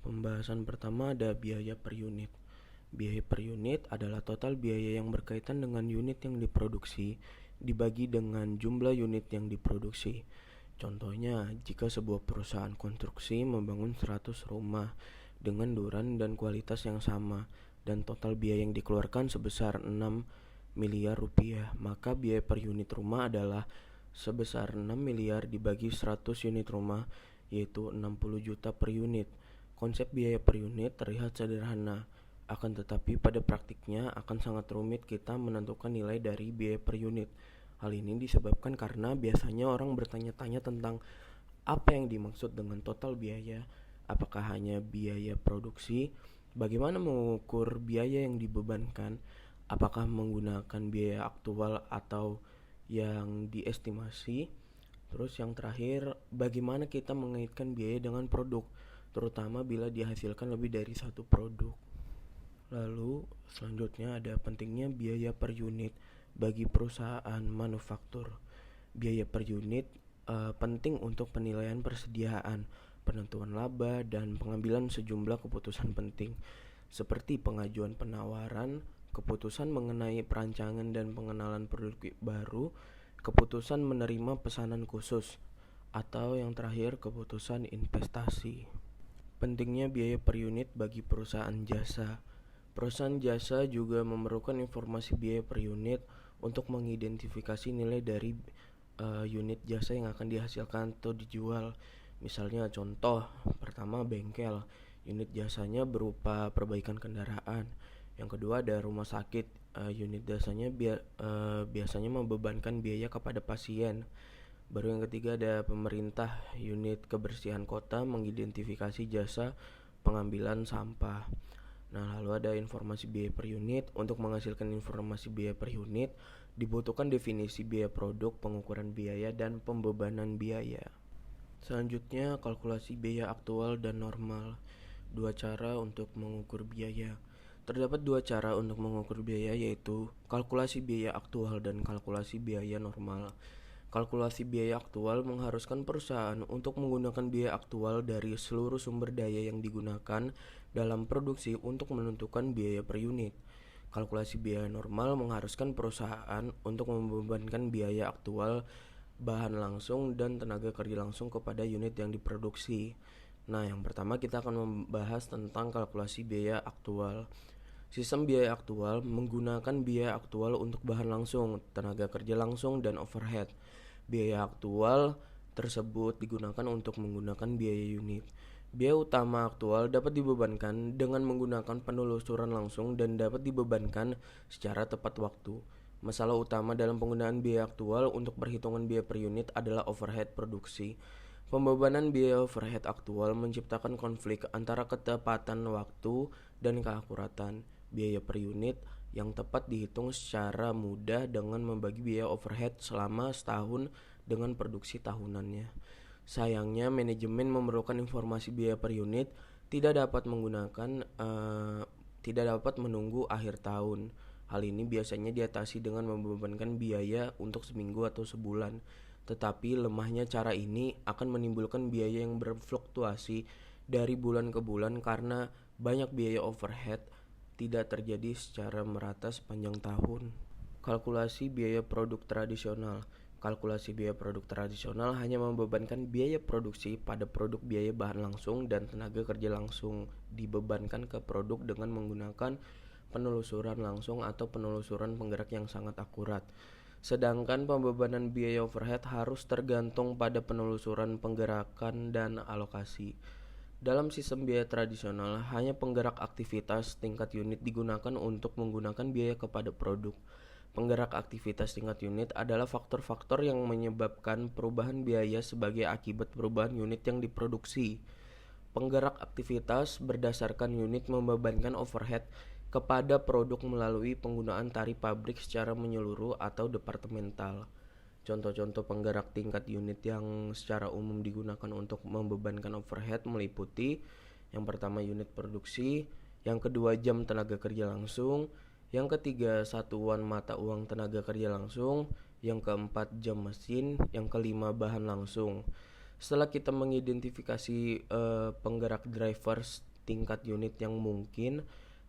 Pembahasan pertama ada biaya per unit. Biaya per unit adalah total biaya yang berkaitan dengan unit yang diproduksi dibagi dengan jumlah unit yang diproduksi. Contohnya, jika sebuah perusahaan konstruksi membangun 100 rumah dengan duran dan kualitas yang sama dan total biaya yang dikeluarkan sebesar 6 miliar rupiah, maka biaya per unit rumah adalah sebesar 6 miliar dibagi 100 unit rumah, yaitu 60 juta per unit. Konsep biaya per unit terlihat sederhana, akan tetapi pada praktiknya akan sangat rumit kita menentukan nilai dari biaya per unit. Hal ini disebabkan karena biasanya orang bertanya-tanya tentang apa yang dimaksud dengan total biaya, apakah hanya biaya produksi, bagaimana mengukur biaya yang dibebankan, apakah menggunakan biaya aktual atau yang diestimasi. Terus yang terakhir, bagaimana kita mengaitkan biaya dengan produk, terutama bila dihasilkan lebih dari satu produk. Lalu selanjutnya ada pentingnya biaya per unit bagi perusahaan manufaktur. Biaya per unit penting untuk penilaian persediaan, penentuan laba, dan pengambilan sejumlah keputusan penting, seperti pengajuan penawaran, keputusan mengenai perancangan dan pengenalan produk baru, keputusan menerima pesanan khusus, atau yang terakhir keputusan investasi. Pentingnya biaya per unit bagi perusahaan jasa. Perusahaan jasa juga memerlukan informasi biaya per unit untuk mengidentifikasi nilai dari unit jasa yang akan dihasilkan atau dijual. Misalnya contoh pertama bengkel, unit jasanya berupa perbaikan kendaraan. Yang kedua ada rumah sakit, unit jasanya biasanya membebankan biaya kepada pasien. Baru yang ketiga ada pemerintah, unit kebersihan kota mengidentifikasi jasa pengambilan sampah. Nah, lalu ada informasi biaya per unit. Untuk menghasilkan informasi biaya per unit, dibutuhkan definisi biaya produk, pengukuran biaya, dan pembebanan biaya. Selanjutnya, kalkulasi biaya aktual dan normal. Dua cara untuk mengukur biaya. Terdapat dua cara untuk mengukur biaya, yaitu kalkulasi biaya aktual dan kalkulasi biaya normal. Kalkulasi biaya aktual mengharuskan perusahaan untuk menggunakan biaya aktual dari seluruh sumber daya yang digunakan dalam produksi untuk menentukan biaya per unit. Kalkulasi biaya normal mengharuskan perusahaan untuk membebankan biaya aktual, bahan langsung, dan tenaga kerja langsung kepada unit yang diproduksi. Nah, yang pertama kita akan membahas tentang kalkulasi biaya aktual. Sistem biaya aktual menggunakan biaya aktual untuk bahan langsung, tenaga kerja langsung, dan overhead. Biaya aktual tersebut digunakan untuk menggunakan biaya unit. Biaya utama aktual dapat dibebankan dengan menggunakan penelusuran langsung dan dapat dibebankan secara tepat waktu. Masalah utama dalam penggunaan biaya aktual untuk perhitungan biaya per unit adalah overhead produksi. Pembebanan biaya overhead aktual menciptakan konflik antara ketepatan waktu dan keakuratan biaya per unit yang tepat dihitung secara mudah dengan membagi biaya overhead selama setahun dengan produksi tahunannya. Sayangnya, manajemen memerlukan informasi biaya per unit tidak dapat menunggu akhir tahun. Hal ini biasanya diatasi dengan membebankan biaya untuk seminggu atau sebulan. Tetapi lemahnya cara ini akan menimbulkan biaya yang berfluktuasi dari bulan ke bulan karena banyak biaya overhead tidak terjadi secara merata sepanjang tahun. Kalkulasi biaya produk tradisional. Kalkulasi biaya produk tradisional hanya membebankan biaya produksi pada produk. Biaya bahan langsung dan tenaga kerja langsung dibebankan ke produk dengan menggunakan penelusuran langsung atau penelusuran penggerak yang sangat akurat. Sedangkan pembebanan biaya overhead harus tergantung pada penelusuran penggerakan dan alokasi. Dalam sistem biaya tradisional, hanya penggerak aktivitas tingkat unit digunakan untuk menggunakan biaya kepada produk. Penggerak aktivitas tingkat unit adalah faktor-faktor yang menyebabkan perubahan biaya sebagai akibat perubahan unit yang diproduksi. Penggerak aktivitas berdasarkan unit membebankan overhead kepada produk melalui penggunaan tarif pabrik secara menyeluruh atau departemental. Contoh-contoh penggerak tingkat unit yang secara umum digunakan untuk membebankan overhead meliputi: yang pertama unit produksi, yang kedua jam tenaga kerja langsung, yang ketiga satuan mata uang tenaga kerja langsung, yang keempat jam mesin, yang kelima bahan langsung. Setelah kita mengidentifikasi penggerak drivers tingkat unit yang mungkin,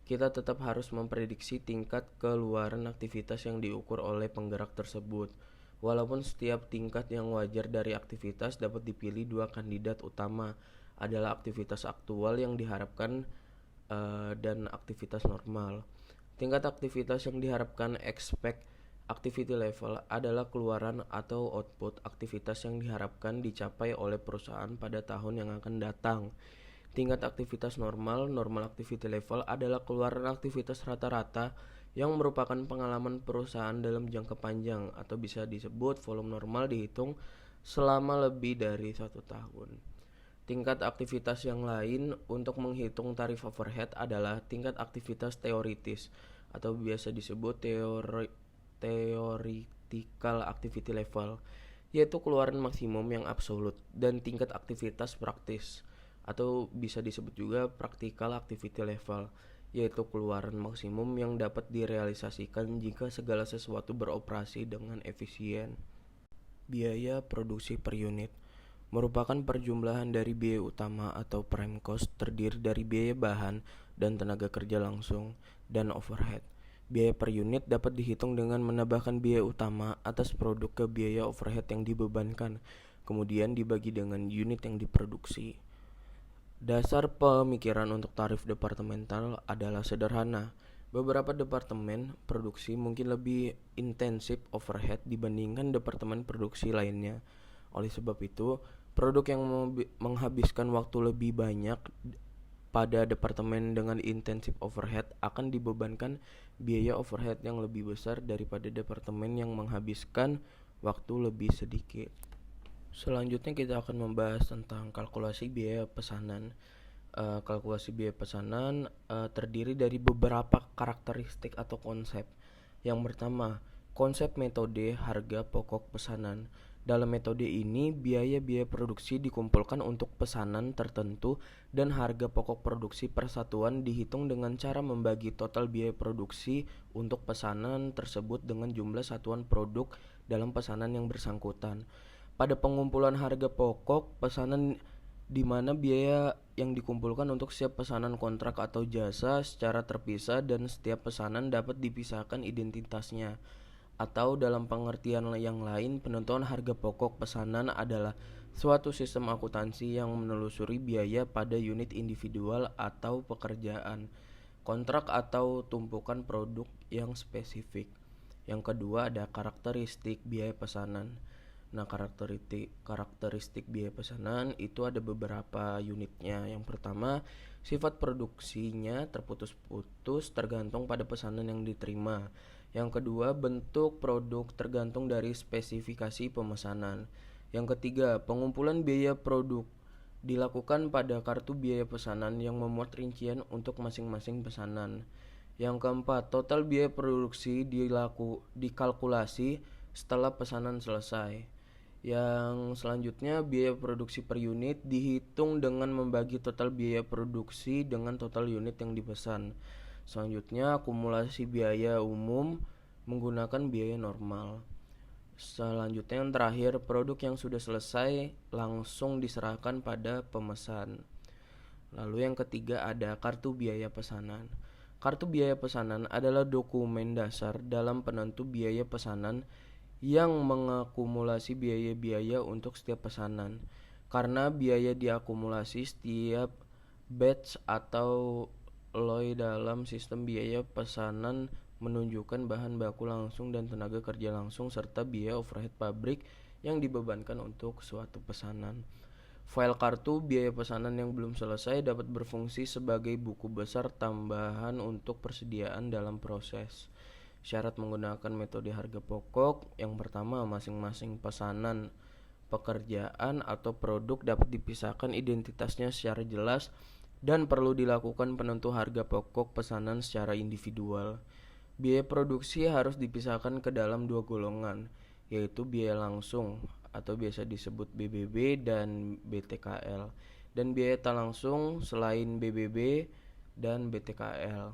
kita tetap harus memprediksi tingkat keluaran aktivitas yang diukur oleh penggerak tersebut. Walaupun setiap tingkat yang wajar dari aktivitas dapat dipilih, dua kandidat utama adalah aktivitas aktual yang diharapkan dan aktivitas normal. Tingkat aktivitas yang diharapkan expect activity level adalah keluaran atau output aktivitas yang diharapkan dicapai oleh perusahaan pada tahun yang akan datang. Tingkat aktivitas normal activity level adalah keluaran aktivitas rata-rata yang merupakan pengalaman perusahaan dalam jangka panjang, atau bisa disebut volume normal dihitung selama lebih dari 1 tahun. Tingkat aktivitas yang lain untuk menghitung tarif overhead adalah tingkat aktivitas teoritis atau biasa disebut theoretical activity level, yaitu keluaran maksimum yang absolut, dan tingkat aktivitas praktis atau bisa disebut juga practical activity level, yaitu keluaran maksimum yang dapat direalisasikan jika segala sesuatu beroperasi dengan efisien. Biaya produksi per unit merupakan perjumlahan dari biaya utama atau prime cost, terdiri dari biaya bahan dan tenaga kerja langsung dan overhead. Biaya per unit dapat dihitung dengan menambahkan biaya utama atas produk ke biaya overhead yang dibebankan, kemudian dibagi dengan unit yang diproduksi. Dasar pemikiran untuk tarif departemental adalah sederhana. Beberapa departemen produksi mungkin lebih intensif overhead dibandingkan departemen produksi lainnya. Oleh sebab itu, produk yang menghabiskan waktu lebih banyak pada departemen dengan intensif overhead akan dibebankan biaya overhead yang lebih besar daripada departemen yang menghabiskan waktu lebih sedikit. Selanjutnya kita akan membahas tentang kalkulasi biaya pesanan. Kalkulasi biaya pesanan terdiri dari beberapa karakteristik atau konsep. Yang pertama, konsep metode harga pokok pesanan. Dalam metode ini, biaya-biaya produksi dikumpulkan untuk pesanan tertentu dan harga pokok produksi per satuan dihitung dengan cara membagi total biaya produksi untuk pesanan tersebut dengan jumlah satuan produk dalam pesanan yang bersangkutan. Pada pengumpulan harga pokok pesanan, di mana biaya yang dikumpulkan untuk setiap pesanan kontrak atau jasa secara terpisah dan setiap pesanan dapat dipisahkan identitasnya. Atau dalam pengertian yang lain, penentuan harga pokok pesanan adalah suatu sistem akuntansi yang menelusuri biaya pada unit individual atau pekerjaan, kontrak atau tumpukan produk yang spesifik. Yang kedua ada karakteristik biaya pesanan. Nah, karakteristik biaya pesanan itu ada beberapa unitnya. Yang pertama, sifat produksinya terputus-putus tergantung pada pesanan yang diterima. Yang kedua, bentuk produk tergantung dari spesifikasi pemesanan. Yang ketiga, pengumpulan biaya produk dilakukan pada kartu biaya pesanan yang memuat rincian untuk masing-masing pesanan. Yang keempat, total biaya produksi dikalkulasi setelah pesanan selesai. Yang selanjutnya, biaya produksi per unit dihitung dengan membagi total biaya produksi dengan total unit yang dipesan. Selanjutnya, akumulasi biaya umum menggunakan biaya normal. Selanjutnya, yang terakhir, produk yang sudah selesai langsung diserahkan pada pemesan. Lalu yang ketiga ada kartu biaya pesanan. Kartu biaya pesanan adalah dokumen dasar dalam penentu biaya pesanan yang mengakumulasi biaya-biaya untuk setiap pesanan. Karena biaya diakumulasi setiap batch atau LOI dalam sistem biaya pesanan menunjukkan bahan baku langsung dan tenaga kerja langsung serta biaya overhead pabrik yang dibebankan untuk suatu pesanan. File kartu biaya pesanan yang belum selesai dapat berfungsi sebagai buku besar tambahan untuk persediaan dalam proses. Syarat menggunakan metode harga pokok. Yang pertama, masing-masing pesanan, pekerjaan atau produk dapat dipisahkan identitasnya secara jelas dan perlu dilakukan penentu harga pokok pesanan secara individual. Biaya produksi harus dipisahkan ke dalam dua golongan, yaitu biaya langsung atau biasa disebut BBB dan BTKL, dan biaya tak langsung selain BBB dan BTKL.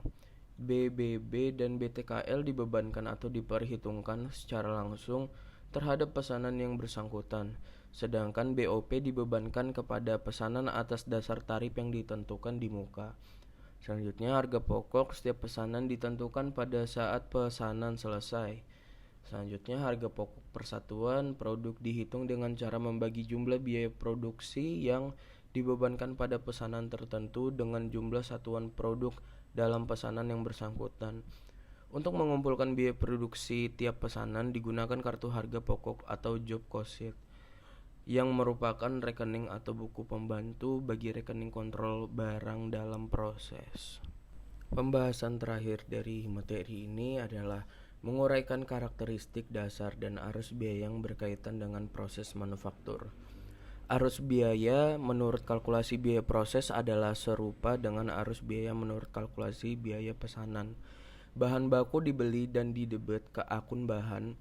BBB dan BTKL dibebankan atau diperhitungkan secara langsung terhadap pesanan yang bersangkutan, sedangkan BOP dibebankan kepada pesanan atas dasar tarif yang ditentukan di muka. Selanjutnya, harga pokok setiap pesanan ditentukan pada saat pesanan selesai. Selanjutnya, harga pokok persatuan produk dihitung dengan cara membagi jumlah biaya produksi yang dibebankan pada pesanan tertentu dengan jumlah satuan produk dalam pesanan yang bersangkutan. Untuk mengumpulkan biaya produksi tiap pesanan digunakan kartu harga pokok atau job cost sheet, yang merupakan rekening atau buku pembantu bagi rekening kontrol barang dalam proses. Pembahasan terakhir dari materi ini adalah menguraikan karakteristik dasar dan arus biaya yang berkaitan dengan proses manufaktur. Arus biaya menurut kalkulasi biaya proses adalah serupa dengan arus biaya menurut kalkulasi biaya pesanan. Bahan baku dibeli dan didebet ke akun bahan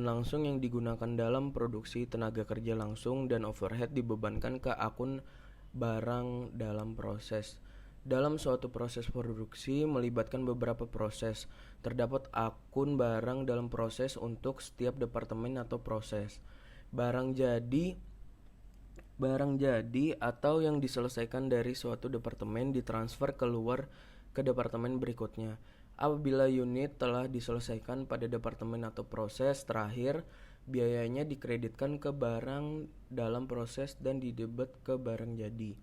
langsung yang digunakan dalam produksi, tenaga kerja langsung, dan overhead dibebankan ke akun barang dalam proses. Dalam suatu proses produksi melibatkan beberapa proses. Terdapat akun barang dalam proses untuk setiap departemen atau proses. Barang jadi atau yang diselesaikan dari suatu departemen ditransfer keluar ke departemen berikutnya. Apabila unit telah diselesaikan pada departemen atau proses terakhir, biayanya dikreditkan ke barang dalam proses dan didebet ke barang jadi.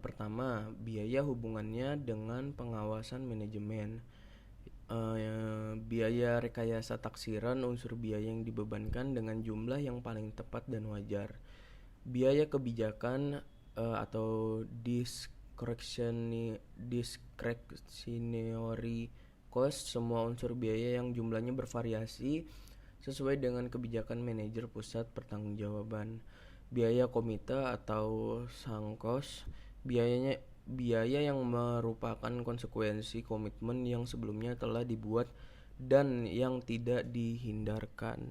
Pertama, biaya hubungannya dengan pengawasan manajemen. Biaya rekayasa taksiran unsur biaya yang dibebankan dengan jumlah yang paling tepat dan wajar. Biaya kebijakan atau discretionary cost, semua unsur biaya yang jumlahnya bervariasi sesuai dengan kebijakan manajer pusat pertanggungjawaban. Biaya komite atau sunk cost, biaya yang merupakan konsekuensi komitmen yang sebelumnya telah dibuat dan yang tidak dihindarkan.